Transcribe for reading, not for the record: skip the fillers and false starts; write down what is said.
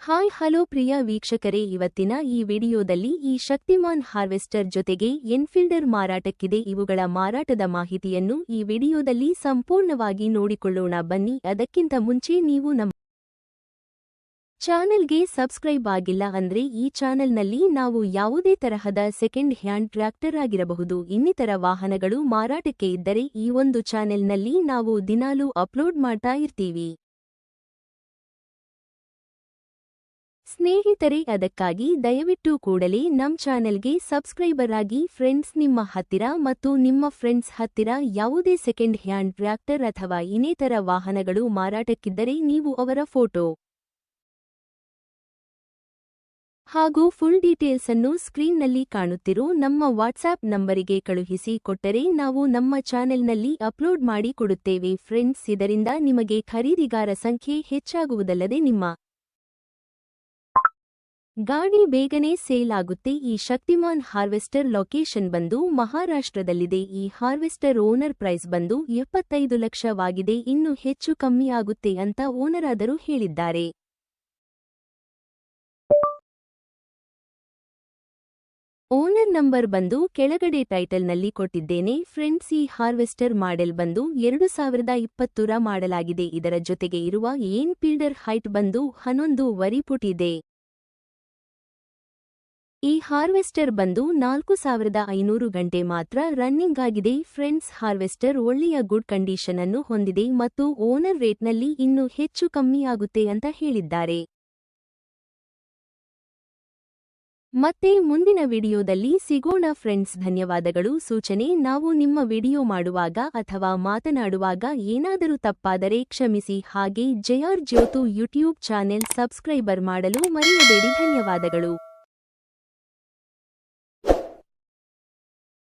Hi hello ಪ್ರಿಯ ವೀಕ್ಷಕರೇ, ಇವತ್ತಿನ ಈ ವಿಡಿಯೋದಲ್ಲಿ ಈ ಶಕ್ತಿಮಾನ್ ಹಾರ್ವೆಸ್ಟರ್ ಜೊತೆಗೆ ಎನ್ಫೀಲ್ಡರ್ ಮಾರಾಟಕ್ಕಿದೆ. ಇವುಗಳ ಮಾರಾಟದ ಮಾಹಿತಿಯನ್ನು ಈ ವಿಡಿಯೋದಲ್ಲಿ ಸಂಪೂರ್ಣವಾಗಿ ನೋಡಿಕೊಳ್ಳೋಣ ಬನ್ನಿ. ಅದಕ್ಕಿಂತ ಮುಂಚೆ ನೀವು ನಮ್ಮ ಚಾನೆಲ್ಗೆ ಸಬ್ಸ್ಕ್ರೈಬ್ ಆಗಿಲ್ಲ ಅಂದ್ರೆ ಈ ಚಾನೆಲ್ನಲ್ಲಿ ನಾವು ಯಾವುದೇ ತರಹದ ಸೆಕೆಂಡ್ ಹ್ಯಾಂಡ್ ಟ್ರ್ಯಾಕ್ಟರ್ ಆಗಿರಬಹುದು, ಇನ್ನಿತರ ವಾಹನಗಳು ಮಾರಾಟಕ್ಕೆ ಇದ್ದರೆ ಈ ಒಂದು ಚಾನೆಲ್ನಲ್ಲಿ ನಾವು ದಿನಾಲೂ ಅಪ್ಲೋಡ್ ಮಾಡ್ತಾ ಇರ್ತೀವಿ. ಸ್ನೇಹಿತರೆ, ಅದಕ್ಕಾಗಿ ದಯವಿಟ್ಟು ಕೂಡಲೇ ನಮ್ ಚಾನೆಲ್ಗೆ ಸಬ್ಸ್ಕ್ರೈಬರ್ ಆಗಿ. ಫ್ರೆಂಡ್ಸ್, ನಿಮ್ಮ ಹತ್ತಿರ ಮತ್ತು ನಿಮ್ಮ ಫ್ರೆಂಡ್ಸ್ ಹತ್ತಿರ ಯಾವುದೇ ಸೆಕೆಂಡ್ ಹ್ಯಾಂಡ್ ಟ್ರ್ಯಾಕ್ಟರ್ ಅಥವಾ ಇನ್ನಿತರ ವಾಹನಗಳು ಮಾರಾಟಕ್ಕಿದ್ದರೆ ನೀವು ಅವರ ಫೋಟೋ ಹಾಗೂ ಫುಲ್ ಡೀಟೇಲ್ಸ್ ಅನ್ನು ಸ್ಕ್ರೀನ್ನಲ್ಲಿ ಕಾಣುತ್ತಿರೋ ನಮ್ಮ ವಾಟ್ಸ್ಆಪ್ ನಂಬರಿಗೆ ಕಳುಹಿಸಿ ಕೊಟ್ಟರೆ ನಾವು ನಮ್ಮ ಚಾನೆಲ್ನಲ್ಲಿ ಅಪ್ಲೋಡ್ ಮಾಡಿ ಕೊಡುತ್ತೇವೆ. ಫ್ರೆಂಡ್ಸ್, ಇದರಿಂದ ನಿಮಗೆ ಖರೀದಿಗಾರ ಸಂಖ್ಯೆ ಹೆಚ್ಚಾಗುವುದಲ್ಲದೆ ನಿಮ್ಮ ಗಾಡಿ ಬೇಗನೆ ಸೇಲ್ ಆಗುತ್ತೆ. ಈ ಶಕ್ತಿಮಾನ್ ಹಾರ್ವೆಸ್ಟರ್ ಲೊಕೇಶನ್ ಬಂದು ಮಹಾರಾಷ್ಟ್ರದಲ್ಲಿದೆ. ಈ ಹಾರ್ವೆಸ್ಟರ್ ಓನರ್ ಪ್ರೈಸ್ ಬಂದು 75 ಲಕ್ಷವಾಗಿದೆ. ಇನ್ನು ಹೆಚ್ಚು ಕಮ್ಮಿ ಆಗುತ್ತೆ ಅಂತ ಓನರಾದರು ಹೇಳಿದ್ದಾರೆ. ಓನರ್ ನಂಬರ್ ಬಂದು ಕೆಳಗಡೆ ಟೈಟಲ್ನಲ್ಲಿ ಕೊಟ್ಟಿದ್ದೇನೆ. ಫ್ರೆಂಡ್ಸ್, ಈ ಹಾರ್ವೆಸ್ಟರ್ ಮಾಡೆಲ್ ಬಂದು 2020ರ ಮಾಡಲಾಗಿದೆ. ಇದರ ಜೊತೆಗೆ ಇರುವ ಎನ್ಫೀಲ್ಡರ್ ಹೈಟ್ ಬಂದು 11 ಫುಟ್ ಇದೆ. ಈ ಹಾರ್ವೆಸ್ಟರ್ ಬಂದು 4500 ಗಂಟೆ ಮಾತ್ರ ರನ್ನಿಂಗ್ ಆಗಿದೆ. ಫ್ರೆಂಡ್ಸ್, ಹಾರ್ವೆಸ್ಟರ್ ಒಳ್ಳೆಯ ಗುಡ್ ಕಂಡೀಷನ್ ಅನ್ನು ಹೊಂದಿದೆ ಮತ್ತು ಓನರ್ ರೇಟ್ನಲ್ಲಿ ಇನ್ನೂ ಹೆಚ್ಚು ಕಮ್ಮಿ ಆಗುತ್ತೆ ಅಂತ ಹೇಳಿದ್ದಾರೆ. ಮತ್ತೆ ಮುಂದಿನ ವಿಡಿಯೋದಲ್ಲಿ ಸಿಗೋಣ ಫ್ರೆಂಡ್ಸ್. ಧನ್ಯವಾದಗಳು. ಸೂಚನೆ: ನಾವು ನಿಮ್ಮ ವಿಡಿಯೋ ಮಾಡುವಾಗ ಅಥವಾ ಮಾತನಾಡುವಾಗ ಏನಾದರೂ ತಪ್ಪಾದರೆ ಕ್ಷಮಿಸಿ. ಹಾಗೆ JR ಜ್ಯೋತು ಯೂಟ್ಯೂಬ್ ಚಾನೆಲ್ ಸಬ್ಸ್ಕ್ರೈಬರ್ ಮಾಡಲು ಮರೆಯಬೇಡಿ. ಧನ್ಯವಾದಗಳು.